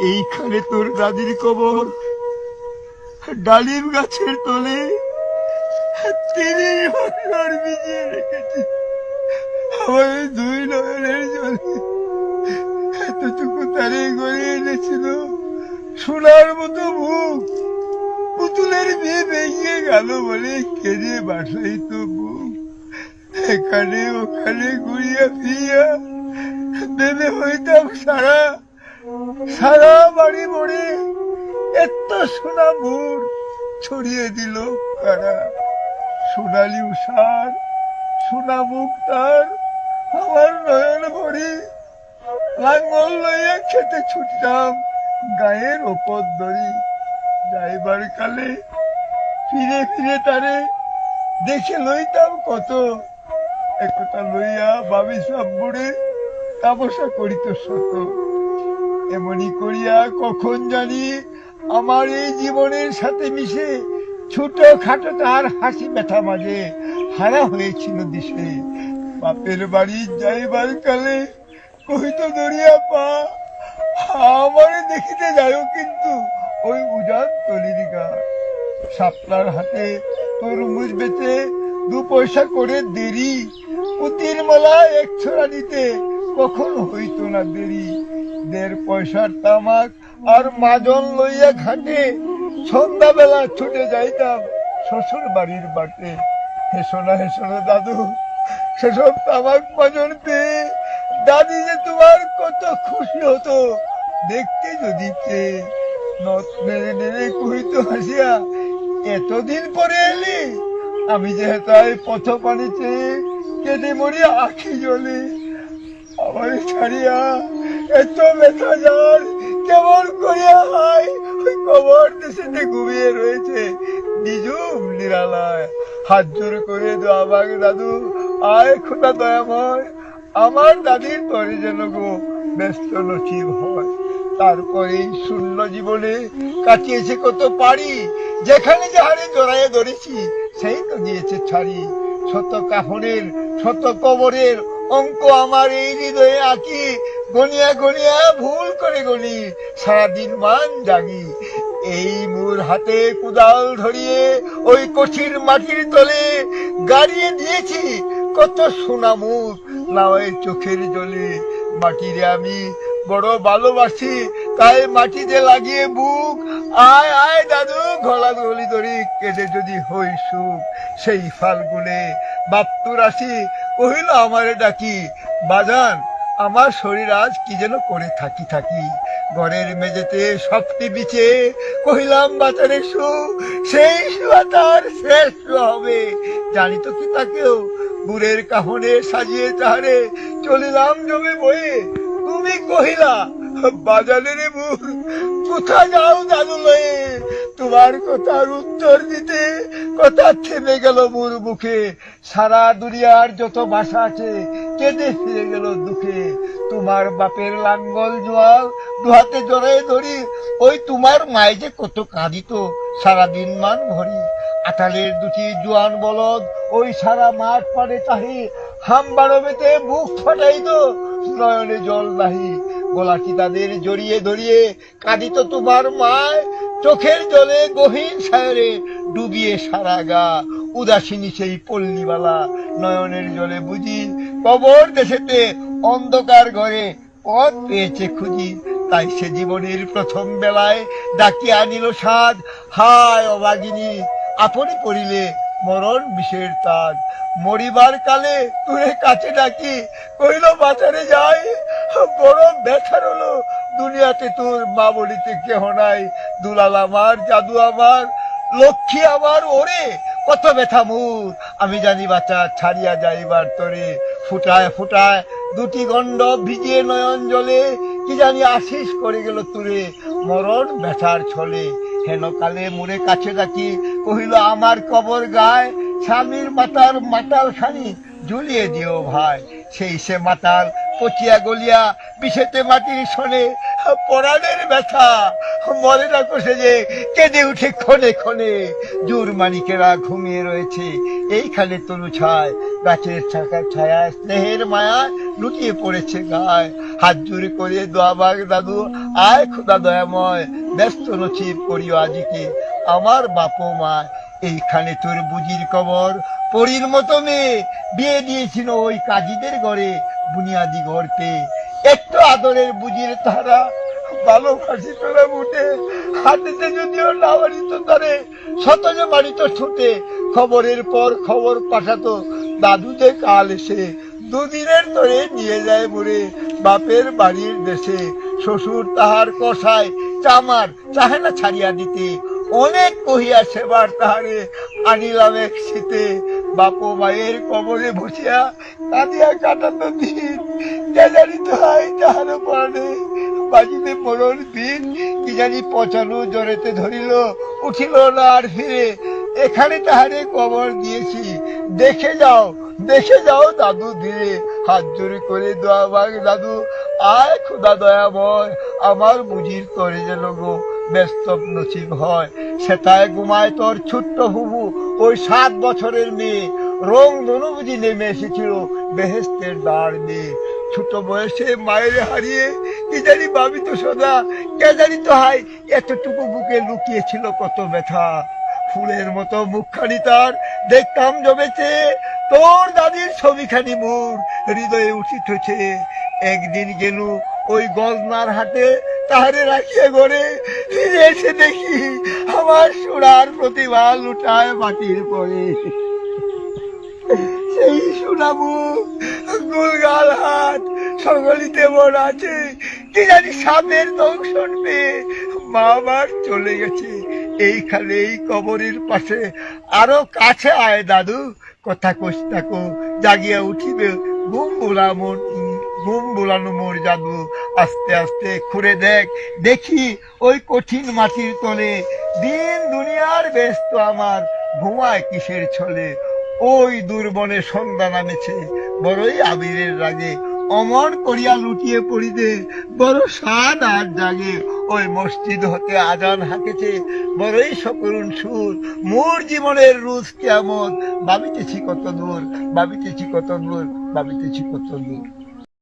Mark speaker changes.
Speaker 1: এইখানে তোর দাদির কবর, ডালিম গাছের তলে 30 বছর ভিজিয়ে রেখেছি। আমার দুই নয়নের জলে এতটুকু তারে গড়িয়ে এনেছিল সোনার মতো মুখ, পুতুলের বিয়ে ভেঙে গেল বলে কেঁদে বাসাইত বুক। এখানে ওখানে ঘুরিয়া ফিরিয়া ভেবে হইতাম সারা সারা বাড়ি মরে এত সোনা মুর ছড়িয়ে দিল কারা। সোনালি উষার সোনা মুখ তার আমার নয়ন ভরে, লাঙ্গল লইয়া খেতে ছুটতাম গায়ের ওপর দড়ি। যাইবার কালে ফিরে ফিরে তারে দেখে লইতাম কত, একথা লইয়া ভাবি সব বুড়ে তাপসা করিত শত। এমনি করিয়া কখন জানি আমার এই জীবনের সাথে মিশে ছোট খাটো তার হাসি ব্যথা মাঝে হারা হয়েছিল দিশে। বাপের বাড়ি যাইবার কালে কহিত দরিয়া পা, আমারে দেখিতে যাও কিন্তু ওই উজান তলির গা। শাপলার হাতে তরমুজ বেচে 2 পয়সা করে দেরি, পুতির মালা 1 ছড়া নিতে কখন হইত না দেরি। 1.5 পয়সার তামাক আর মাজন লইয়া ঘাটে সন্ধ্যাবেলা ছুটে যাইতাম শ্বশুর বাড়ির বাটে। হেসোনা হেসোনা দাদু, সেসব তামাক মাজন পেয়ে দাদি যে তোমার কত খুশি হতো দেখতে যদি পেয়ে। নথ নেড়ে নেড়ে কহিত হাসিয়া, এতদিন পরে এলি? আমি যে তাই পথ পানি চেয়ে কেঁদে মরি আখি জলে। আমার ছাড়িয়া এত ব্যথা যার কেমন করিয়া হয় ওই কবর দেশেতে ঘুমিয়ে রয়েছে নিজুম নিরালায়। হাত জোর করে দোয়া মাগ দাদু, আয় খোদা দয়াময়, আমার দাদির তরে যেন গো ব্যস্ত নসিব হয়। তারপরে শূন্য জীবনে কাটিয়েছে কত পারি, যেখানে যাহারে জড়াইয়ে ধরেছি সেই তো দিয়েছে ছাড়ি। শত কাফনের শত কবরের অঙ্ক আমার এই হৃদয়ে আঁকি, গনিয়া গনিয়া ভুল করে গনি সারাদিন মান জাগি। এই মোর হাতে কুদাল ধরিয়ে ওই কঠিন মাটির তলে গাড়িয়ে দিয়েছি কত সোনা মুখ নাওয়ের চোখের জলে। মাটিরে আমি বড় ভালোবাসি, তাই মাটিতে লাগিয়ে বুক। আয় আয় দাদু, গলা গলি ধরি কেটে যদি হই সুখ। সেই ফাল্গুনে বাপ্তুর আসি কহিল আমারে ডাকি, বাজান আমার শরীর আজ কি যেন করে থাকি থাকি। ঘরের মেঝেতে সবটি বিছে কহিলাম বাজারে শু, সেই শুয়া তার শেষ হবে। জানি তো কি তাকেও বুড়ের কাহনে সাজিয়ে তাহারে চলিলাম জমে বয়ে। তুমি কহিলা বাজারে বুড় কোথা যাও দাদু লয়ে? তোমার কথার উত্তর দিতে কথা থেমে গেল মোর মুখে। সারা দুনিয়ার যত ভাষা আছে কেঁদে ফিরে গেল দুঃখে। তোমার বাপের লাঙ্গল জোয়াল দুহাতে জড়াই ধরি, ওই তোমার মায় যে কত কাঁদিত সারাদিন মান ভরি। আটালের 2টি জোয়ান বলদ ওই সারা মাঠ পাড়ে চাহি, হামবারো বেতে বুক ফাটাইত নয়নে জল নাহি। গলাটি তাদের জড়িয়ে ধরিয়ে কাঁদিত তোমার মায়, চোখের জলে গহীন সায়রে ডুবিয়ে সারা গা। উদাসিনী সেই পল্লীবালা নয়নের জলে বুঝি, কবর দেশেতে অন্ধকার ঘরে পথ পেয়েছে খুঁজি। তাই সে জীবনের প্রথম বেলায় ডাকিয়া আনিল সাজ, হায় অবাগিনী আপনি পড়িলে মরণ বিষের তাজ। মরিবার কালে তুই কাছে ডাকি কইল বাজারে যাই, বড় ব্যথার হলো দুনিয়াতে তোর মা বলিতে কেহ নাই। দুলাল আমার, জাদু আমার, লক্ষ্মী আমার, ওরে কত ব্যথা মোর। আমি জানি বাচ্চা ছাড়িয়া যাইবার তরে, ফুটায় ফুটায় 2টি গণ্ড ভিজিয়ে নয়ন জলে। কি জানি আশিস করে গেল তুরে মরণ ব্যথার ছলে। হেন কালে মোরে কাছে ডাকি কহিল আমার কবর গায়, স্বামীর মাতার মাতাল খানি ঝুলিয়ে দিও ভাই। সেই সে মাতাল পচিয়া গলিয়া বিষেতে মাটির শোনে, পরাণের ব্যথা মরে না কষে যে কেঁদে উঠে ক্ষণে ক্ষণে। জোর মানিকেরা ঘুমিয়ে রয়েছে এইখানে তনু ছায়, গাছের ছায়া স্নেহের মায়া লুটিয়ে পড়েছে গায়ে। হাত জোড়ে করে দোয়া মাগ দাদু, আয় খোদা দয়াময়, ব্যস্ত নছিব করিও আজিকে আমার বাপ মা। এইখানে তোর বুঝির কবর, পরীর মতো মেয়ে বিয়ে দিয়েছিল ওই কাজীদের ঘরে, বুনিয়াদি গড়তে। একটু আদরের বুঝির তারা ভালো ফাঁসি তোলা উঠে, হাতেতে যদিও না বাড়িত তারে, শত যে বাড়িত ছুটে, খবরের পর খবর পাঠাতো দাদু যে কাল এসে, দুদিনের ধরে নিয়ে যায় বুড়ে বাপের বাড়ির দেশে। শ্বশুর তাহার কষায় চামার চাহে না ছাড়িয়া দিতে, অনেক কহিয়া সেবার তাহারে আনিলাম এক শীতে। বাপ মায়ের কবরে বসিয়া কাঁদিয়া কাটাতো দিন, কে জানি তো হয় তাহারও পড়ে বাজিতে পড়ল দিন। কি জানি পচানো জ্বরেতে ধরিল, উঠিল না আর ফিরে। এখানে তাহারে কবর দিয়েছি, দেখে যাও দেখে যাও দাদু ধীরে। হাত জোরে করে দোয়া মাগ দাদু, আয় খোদা দয়াময়, আমার বুঝির করে যেন গো ব্যস্ত নসিব হয়। সেটায় ঘুমায় তোর ছোট্ট হুবু ওই 7 বছরের মেয়ে, রং ধনু বুঝি নেমে এসেছিল বেহেস্তের দ্বার দিয়ে। ছোট বয়সে মায়ের হারিয়ে কি জানি ভাবি তো সদা, কে জানি তো হাই এতটুকু বুকে লুকিয়েছিল কত ব্যথা। ফুলের মতো মুখখানি তার দেখতাম জমেছে, তোর দাদির ছবিখানি মোর হৃদয়ে উঠিতেছে। একদিন গেল ওই গজনার হাটে, তাহারে রাখিয়া ঘরে, ফিরে এসে দেখি আমার সোনার প্রতিভা লুটায় মাটির পরে। সেই সোনামু গুলগাল হাত সকলিতে মন আছে, কি জানি সাপের দংশন পেয়ে মা আমার চলে গেছে। এইখানে এই কবরের পাশে আরো কাছে আয় দাদু, কথা কস থাকো জাগিয়া উঠিবে ঘুম বোলানো মোর জাদু। আস্তে আস্তে খুঁড়ে দেখ দেখি ওই কঠিন মাটির তলে, দিন দুনিয়ার ব্যস্ত আমার ঘুমায় কিসের ছলে। ওই দুর্বনে সন্ধ্যা নামেছে বড়ই আবিরের রাগে, অমর করিয়া লুটিয়ে পড়িতে বড় সাদ আর জাগে। ওই মসজিদ হতে আজান হাঁকেছে বড়ই সকরুণ সুর, মোর জীবনের রুজ কেমন ভাবিতেছি কত দূর, ভাবিতেছি কত দূর, ভাবিতেছি কত দূর।